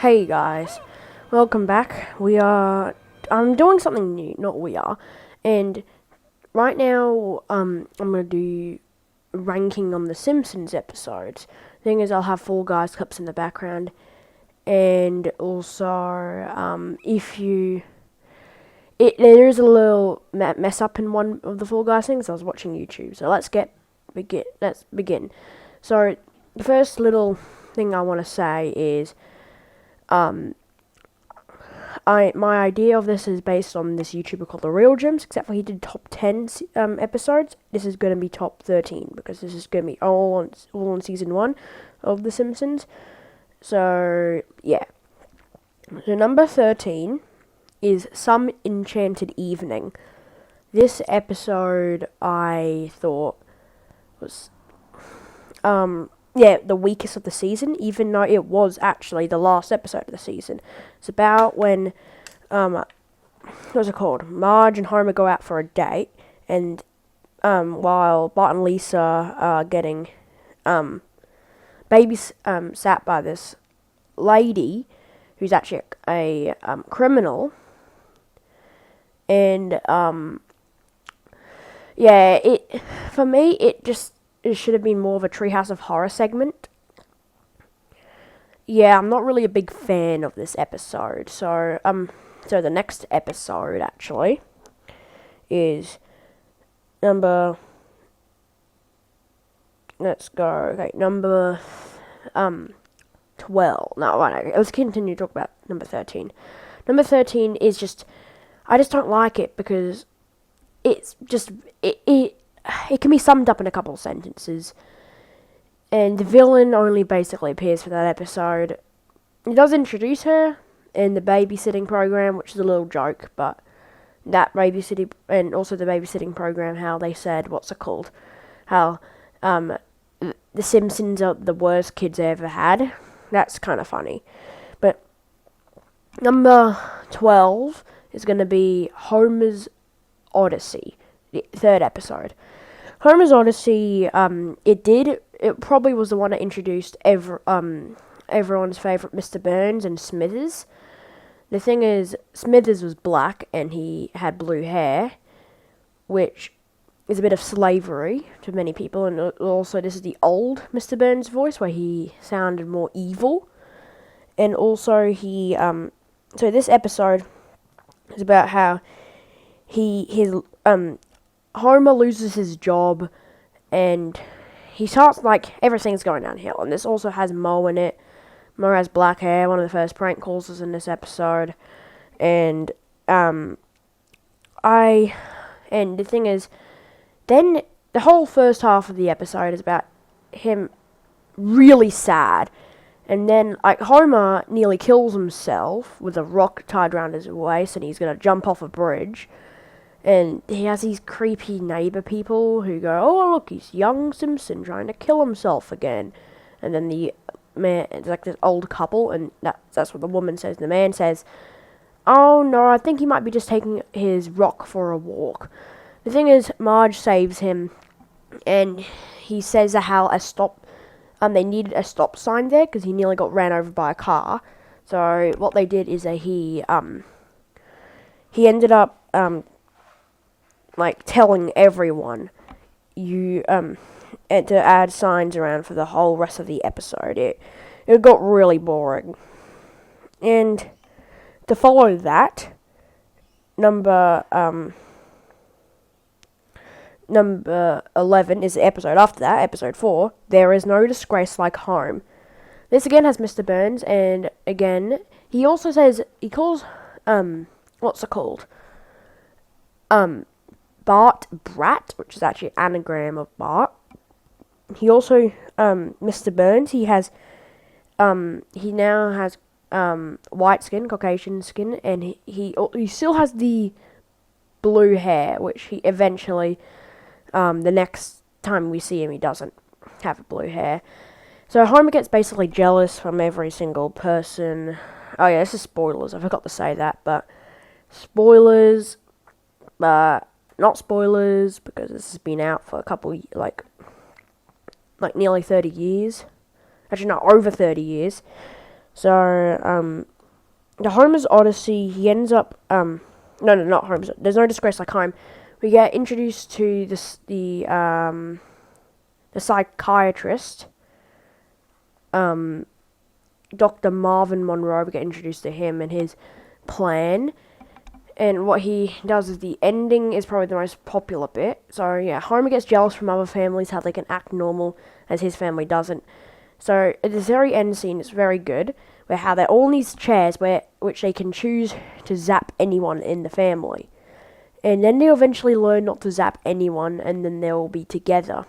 Hey guys, welcome back. I'm doing something new, not we are, and right now, I'm gonna do ranking on the Simpsons episodes. Thing is, I'll have Fall Guys clips in the background, and also, there is a little mess up in one of the Fall Guys things. I was watching YouTube, so let's begin. So, the first little thing I want to say is, my idea of this is based on this YouTuber called The Real Gems, except for he did top 10 episodes. This is going to be top 13, because this is going to be all on season 1 of The Simpsons. So, yeah. So, number 13 is Some Enchanted Evening. This episode, I thought, was, the weakest of the season, even though it was actually the last episode of the season. It's about when, what's it called? Marge and Homer go out for a date, and, while Bart and Lisa are getting, sat by this lady, who's actually a criminal, and, for me, it should have been more of a Treehouse of Horror segment. Yeah, I'm not really a big fan of this episode. So the next episode actually is number 12. No, let's continue to talk about number 13. Number 13 is I just don't like it because it can be summed up in a couple of sentences. And the villain only basically appears for that episode. It does introduce her in the babysitting program, which is a little joke, but that babysitting, and also the babysitting program, how they said, how, the Simpsons are the worst kids they ever had. That's kind of funny. But number 12 is going to be Homer's Odyssey, the third episode. Homer's Odyssey, it probably was the one that introduced everyone's favourite Mr. Burns and Smithers. The thing is, Smithers was black and he had blue hair, which is a bit of slavery to many people, and also this is the old Mr. Burns voice, where he sounded more evil. And also so this episode is about how Homer loses his job, and he starts, everything's going downhill. And this also has Moe in it. Moe has black hair, one of the first prank calls is in this episode. And, and the thing is, then the whole first half of the episode is about him really sad. And then, Homer nearly kills himself with a rock tied around his waist, and he's going to jump off a bridge. And he has these creepy neighbor people who go, "Oh, look, he's young Simpson trying to kill himself again." And then the man, it's like this old couple, and that's what the woman says. The man says, "Oh, no, I think he might be just taking his rock for a walk." The thing is, Marge saves him, and he says how they needed a stop sign there, because he nearly got ran over by a car. So what they did is that he ended up, telling everyone and to add signs around for the whole rest of the episode. It got really boring. And to follow that, number 11 is the episode after that, episode 4, There Is No Disgrace Like Home. This again has Mr. Burns, and again, he also calls, what's it called? Bart Brat, which is actually an anagram of Bart. He also, Mr. Burns, he now has, white skin, Caucasian skin, and he still has the blue hair, which he eventually, the next time we see him, he doesn't have blue hair. So Homer gets basically jealous from every single person. Oh yeah, this is spoilers, I forgot to say that, but spoilers, not spoilers, because this has been out for a couple, nearly 30 years. Actually, no, over 30 years. So, the Homer's Odyssey, he ends up, no, not Homer's, there's no disgrace like home. We get introduced to the psychiatrist, Dr. Marvin Monroe. We get introduced to him and his plan. And what he does is the ending is probably the most popular bit. So, yeah, Homer gets jealous from other families, how they can act normal, as his family doesn't. So, at this very end scene, it's very good, where how they're all in these chairs, which they can choose to zap anyone in the family. And then they'll eventually learn not to zap anyone, and then they'll be together.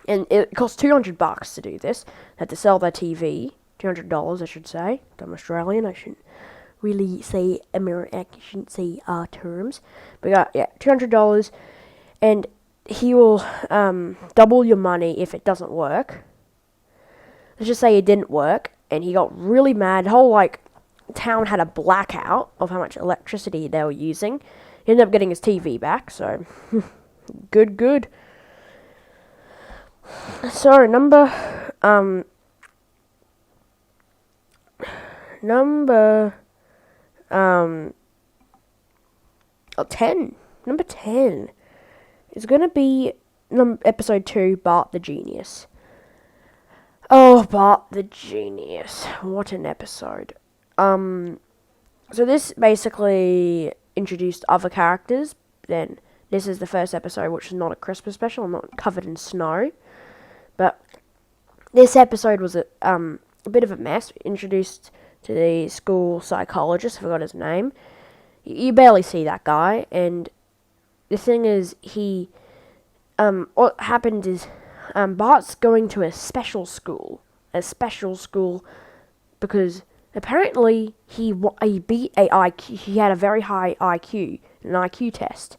And it costs $200 to do this. They have to sell their TV. $200, I should say. I'm Australian, I shouldn't really say American, I shouldn't say terms. But yeah, $200. And he will double your money if it doesn't work. Let's just say it didn't work, and he got really mad. The whole, town had a blackout of how much electricity they were using. He ended up getting his TV back, so good. So, number 10. Number 10 is going to be episode 2, Bart the Genius. Oh, Bart the Genius. What an episode. So this basically introduced other characters. Then this is the first episode, which is not a Christmas special, not covered in snow. But this episode was a bit of a mess. Introduced to the school psychologist, I forgot his name. You barely see that guy, and the thing is, what happened is, Bart's going to a special school because apparently he beat he had a very high IQ, an IQ test,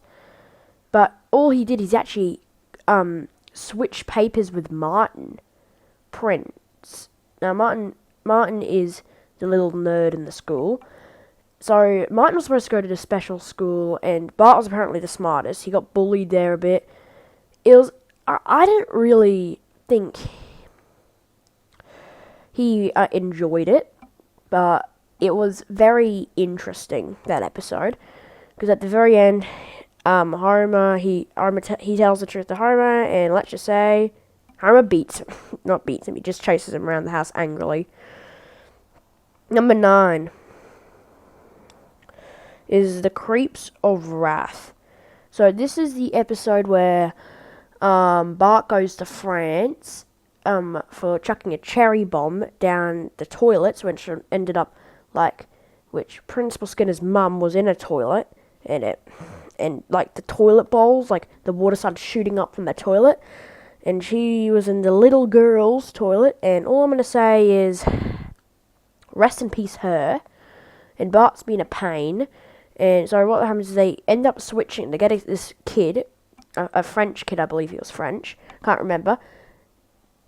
but all he did is actually switch papers with Martin Prince. Now Martin is the little nerd in the school. So Martin was supposed to go to the special school, and Bart was apparently the smartest. He got bullied there a bit. I didn't really think he enjoyed it, but it was very interesting, that episode, because at the very end, Homer tells the truth to Homer, and let's just say Homer beats him. Not beats him, he just chases him around the house angrily. Number 9 is The Creeps of Wrath. So this is the episode where Bart goes to France for chucking a cherry bomb down the toilets, which ended up which Principal Skinner's mum was in a toilet, and the toilet bowls, the water started shooting up from the toilet, and she was in the little girl's toilet, and all I'm going to say is, rest in peace her, and Bart's been a pain, and so what happens is they end up switching, they get this kid, a French kid, I believe he was French, can't remember,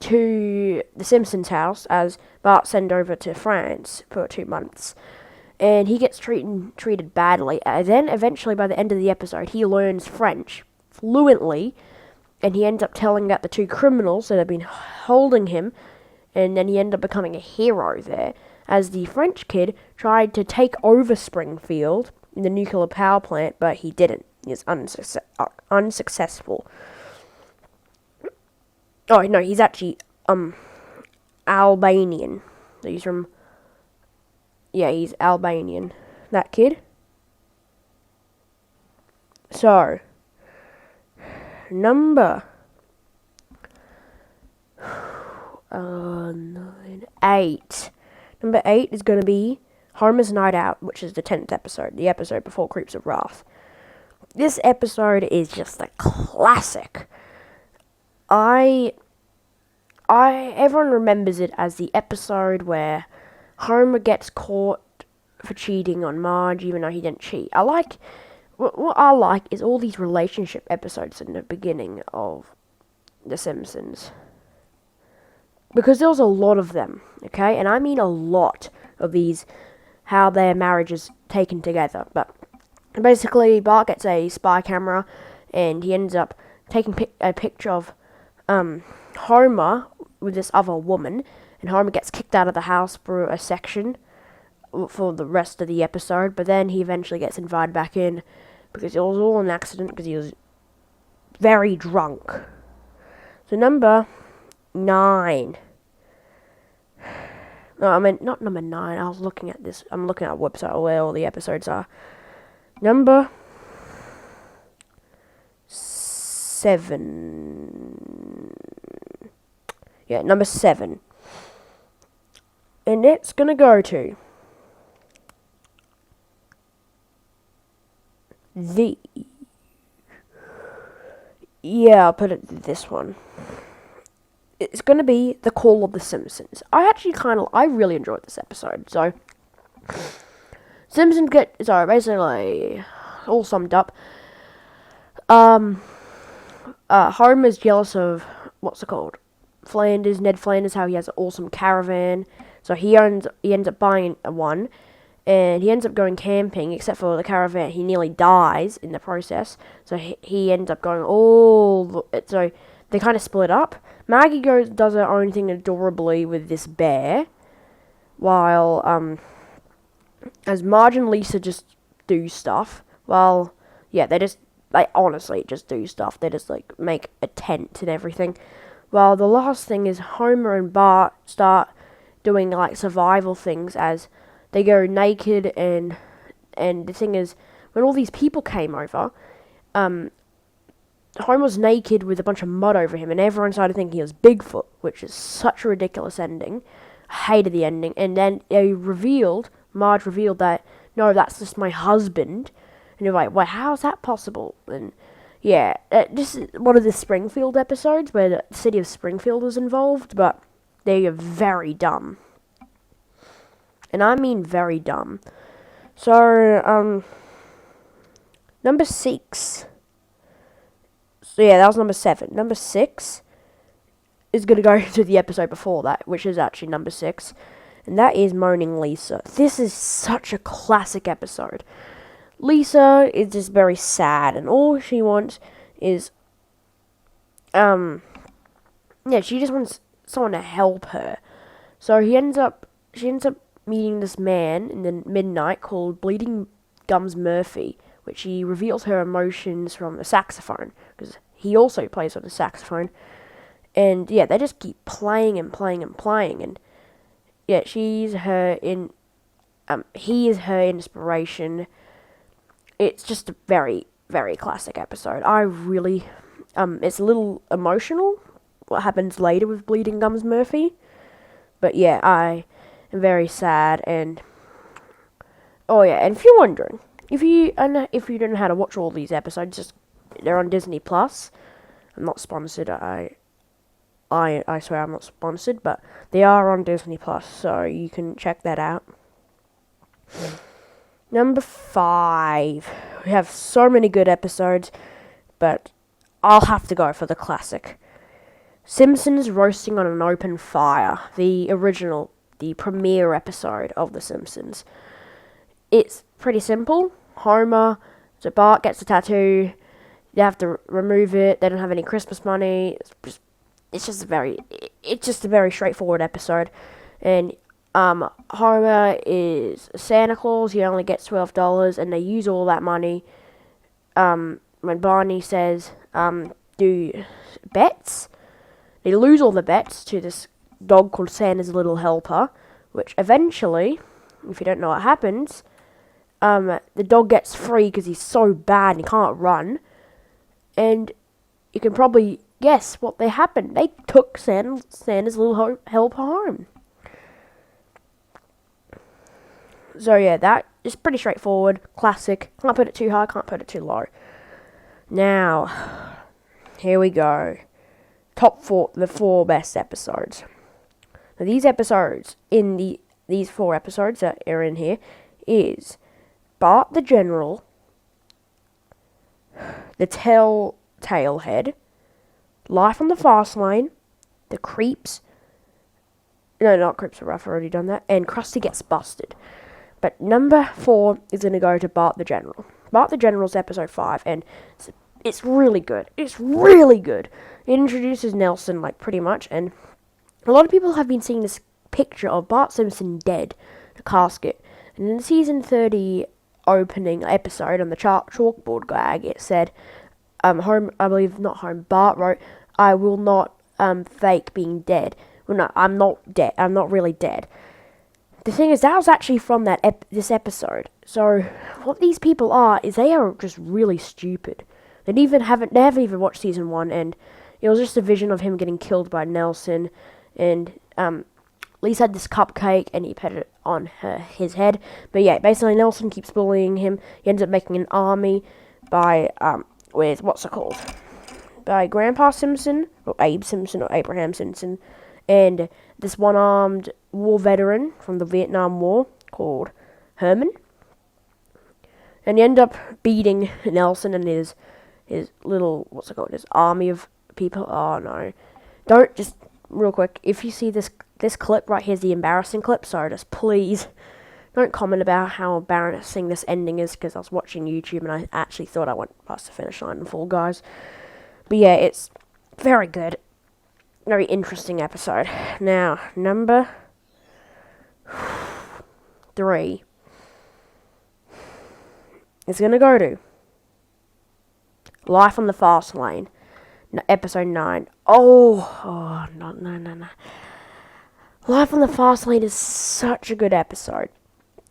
to the Simpsons house as Bart's sent over to France for 2 months. And he gets treated badly. And then eventually by the end of the episode, he learns French fluently, and he ends up telling that the 2 criminals that have been holding him, and then he ended up becoming a hero there, as the French kid tried to take over Springfield in the nuclear power plant, but he didn't. He was unsuccessful. Oh, no, he's actually, Albanian. He's Albanian. That kid. So, number 8. Number 8 is going to be Homer's Night Out, which is the 10th episode, the episode before Creeps of Wrath. This episode is just a classic. Everyone remembers it as the episode where Homer gets caught for cheating on Marge, even though he didn't cheat. What I like is all these relationship episodes in the beginning of The Simpsons. Because there was a lot of them, okay? And I mean a lot of these, how their marriage is taken together. But basically, Bart gets a spy camera, and he ends up taking a picture of Homer with this other woman, and Homer gets kicked out of the house for a section for the rest of the episode, but then he eventually gets invited back in because it was all an accident because he was very drunk. So number 9. No, I mean, not number 9. I was looking at this. I'm looking at a website where all the episodes are. Number 7. Yeah, number 7. And it's going to go to I'll put it this one. It's going to be The Call of the Simpsons. I really enjoyed this episode. So, Simpsons basically, all summed up. Homer's jealous of, Ned Flanders, how he has an awesome caravan. So he ends up buying one, and he ends up going camping, except for the caravan. He nearly dies in the process. So he ends up going so they kind of split up. Maggie does her own thing adorably with this bear, while as Marge and Lisa just do stuff. They honestly just do stuff. They just make a tent and everything. Well, the last thing is Homer and Bart start doing survival things as they go naked, and the thing is, when all these people came over, Homer was naked with a bunch of mud over him, and everyone started thinking he was Bigfoot, which is such a ridiculous ending. I hated the ending. And then Marge revealed that, no, that's just my husband. And you're like, well, how's that possible? And yeah, this is one of the Springfield episodes where the city of Springfield was involved, but they are very dumb. And I mean very dumb. So, number 6. So yeah, that was number 7. Number 6 is going to go to the episode before that, which is actually number 6. And that is Moaning Lisa. This is such a classic episode. Lisa is just very sad, and all she wants is, she just wants someone to help her. So she ends up meeting this man in the midnight called Bleeding Gums Murphy, which he reveals her emotions from the saxophone, because he also plays on the saxophone. And yeah, they just keep playing and playing and playing, and yeah, he is her inspiration. It's just a very, very classic episode. I really, it's a little emotional, what happens later with Bleeding Gums Murphy. But yeah, I am very sad, and and if you're wondering, if you don't know how to watch all these episodes, they're on Disney Plus. I'm not sponsored. I swear I'm not sponsored, but they are on Disney Plus, so you can check that out. Number 5. We have so many good episodes, but I'll have to go for the classic. Simpsons Roasting on an Open Fire. The premiere episode of The Simpsons. It's pretty simple. Bart gets a tattoo. They have to remove it. They don't have any Christmas money. It's just a very straightforward episode. And Homer is Santa Claus. He only gets $12, and they use all that money. When Barney says, do bets, they lose all the bets to this dog called Santa's Little Helper, which eventually, if you don't know what happens, the dog gets free because he's so bad and he can't run. And you can probably guess what happened. They took Santa's Little Helper home. So yeah, that is pretty straightforward, classic. Can't put it too high, can't put it too low. Now, here we go. Top 4, the 4 best episodes. Now these episodes, these 4 episodes that are in here, is Bart the General, The Telltale Head, Life on the Fast Lane, The Creeps, no, not Creeps are rough, I've already done that, and Krusty Gets Busted. But number 4 is going to go to Bart the General. Bart the General's episode 5, and it's really good. It's really good. It introduces Nelson, pretty much, and a lot of people have been seeing this picture of Bart Simpson dead, the casket. And in the season 30 opening episode on the chalkboard gag, it said, Bart wrote, "I will not fake being dead." Well, no, I'm not dead. I'm not really dead. The thing is, that was actually from this episode. So, what these people are, is they are just really stupid. They haven't even watched season 1, and it was just a vision of him getting killed by Nelson, and Lisa had this cupcake, and he put it on his head. But yeah, basically Nelson keeps bullying him. He ends up making an army by, by Grandpa Simpson, or Abe Simpson, or Abraham Simpson, and this one-armed war veteran from the Vietnam War called Herman. And he end up beating Nelson and his little, his army of people. Oh no. Don't, just real quick, if you see this clip right here's the embarrassing clip, so just please don't comment about how embarrassing this ending is, because I was watching YouTube and I actually thought I went past the finish line in Fall Guys. But yeah, it's very good. Very interesting episode. Now, number 3 is going to go to Life on the Fast Lane, episode 9. No. Life on the Fast Lane is such a good episode.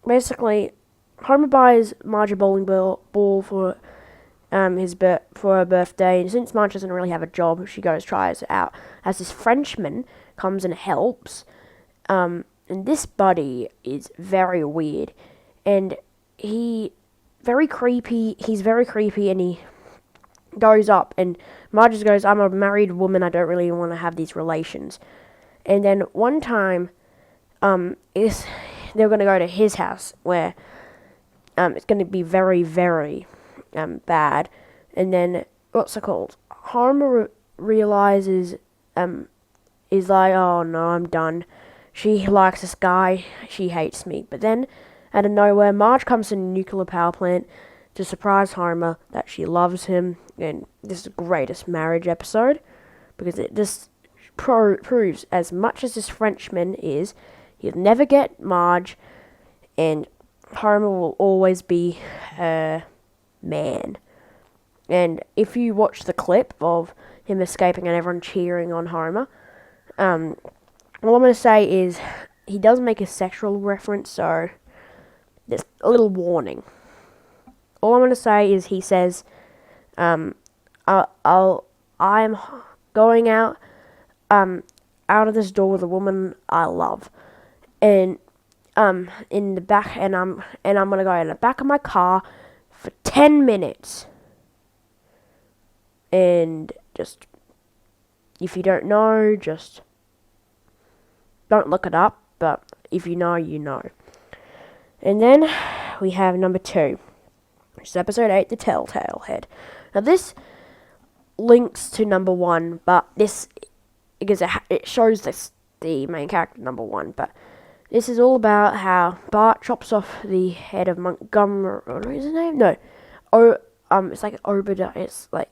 Basically, Homer buys Marge a bowling ball for her birthday, and since Marge doesn't really have a job, she tries it out. As this Frenchman comes and helps, and this buddy is very weird, and he's very creepy, and he goes up, and Marge just goes, "I'm a married woman, I don't really want to have these relations." And then one time, they're going to go to his house, where it's going to be very, very bad. And then, Homer realizes, is like, "Oh no, I'm done. She likes this guy, she hates me." But then, out of nowhere, Marge comes to the nuclear power plant to surprise Homer that she loves him. And this is the greatest marriage episode, because it just proves, as much as this Frenchman is, he'll never get Marge, and Homer will always be her man. And if you watch the clip of him escaping and everyone cheering on Homer, all I'm going to say is he does make a sexual reference, so there's a little warning. All I'm going to say is he says, I'm going out of this door with a woman I love, and in the back, and I'm gonna go in the back of my car for 10 minutes, and just, if you don't know, just don't look it up, but if you know, you know. And then we have number 2, which is episode 8, The Telltale Head. Now this links to number 1, but this, because it shows the main character number 1, but this is all about how Bart chops off the head of Montgomery. What is his name? No, it's like Obadiah. It's like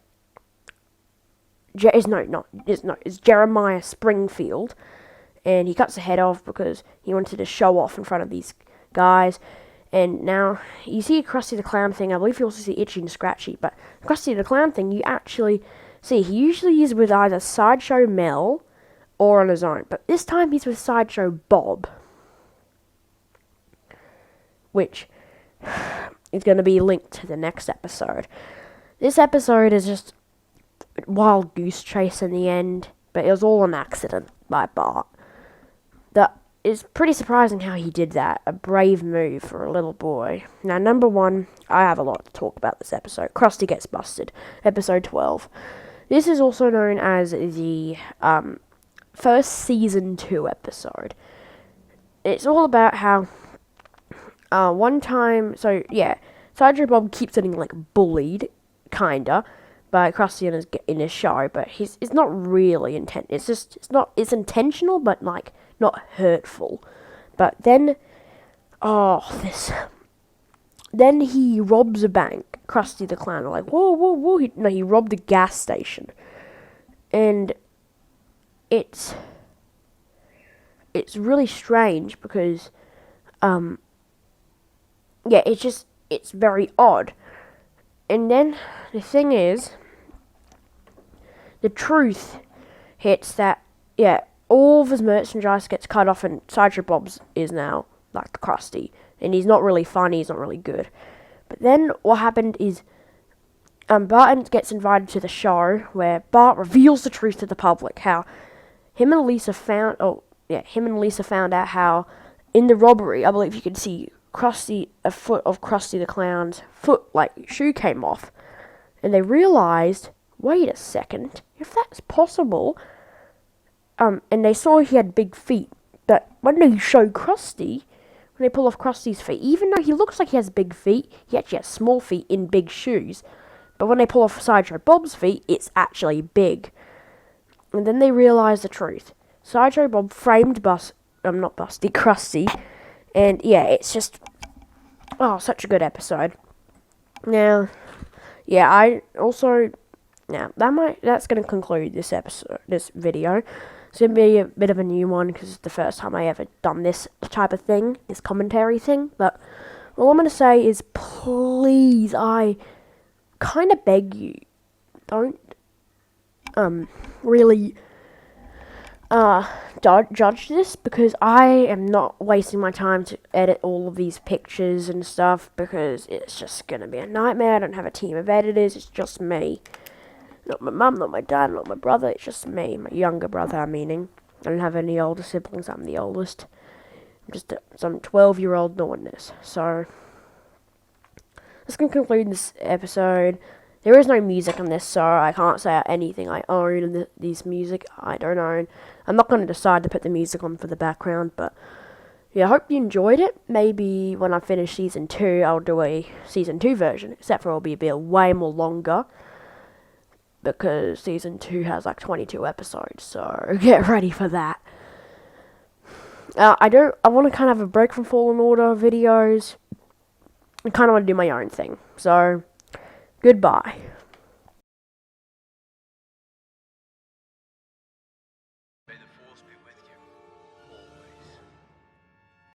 it's Jeremiah Springfield, and he cuts the head off because he wanted to show off in front of these guys. And now you see Krusty the Clown thing. I believe you also see Itchy and Scratchy, but Krusty the Clown thing you actually see. He usually is with either Sideshow Mel or on his own, but this time he's with Sideshow Bob, which is going to be linked to the next episode. This episode is just wild goose chase in the end, but it was all an accident by Bart. That is pretty surprising how he did that. A brave move for a little boy. Now, number 1, I have a lot to talk about this episode. Krusty Gets Busted, episode 12. This is also known as the first season 2 episode. It's all about how one time, Sideshow Bob keeps getting like bullied, kinda, by Krusty in his show, but it's not really it's intentional, but like not hurtful. But then, then he robs a bank. Krusty the Clown, like, whoa, he robbed a gas station, and it's it's really strange because, yeah, it's very odd. And then the thing is, the truth hits that, yeah, all of his merchandise gets cut off, and Sideshow Bob's is now like Krusty, and he's not really funny, he's not really good. But then what happened is, Bart gets invited to the show where Bart reveals the truth to the public. How him and Lisa found out how in the robbery, I believe you could see a foot of Krusty the Clown's foot, like shoe, came off, and they realized, wait a second, if that's possible, and they saw he had big feet, but when they show Krusty, when they pull off Krusty's feet, even though he looks like he has big feet, he actually has small feet in big shoes. But when they pull off Sideshow Bob's feet, it's actually big. And then they realise the truth. Sideshow Bob framed Krusty. And yeah, it's just, such a good episode. Now, yeah, that's going to conclude this video. It's going to be a bit of a new one because it's the first time I ever done this type of thing, this commentary thing. But all I'm going to say is, please, I kind of beg you, don't really judge this, because I am not wasting my time to edit all of these pictures and stuff, because it's just gonna be a nightmare. I don't have a team of editors, it's just me. Not my mum, not my dad, not my brother, it's just me, my younger brother, I'm meaning. I don't have any older siblings, I'm the oldest. I'm just some 12-year-old doing this, so that's going to conclude this episode. There is no music on this, so I can't say anything I own in this music. I don't own. I'm not going to decide to put the music on for the background, but yeah, I hope you enjoyed it. Maybe when I finish Season 2, I'll do a Season 2 version, except for it'll be a bit way more longer, because Season 2 has like 22 episodes, so get ready for that. I want to kind of have a break from Fallen Order videos. I kind of want to do my own thing. So, goodbye.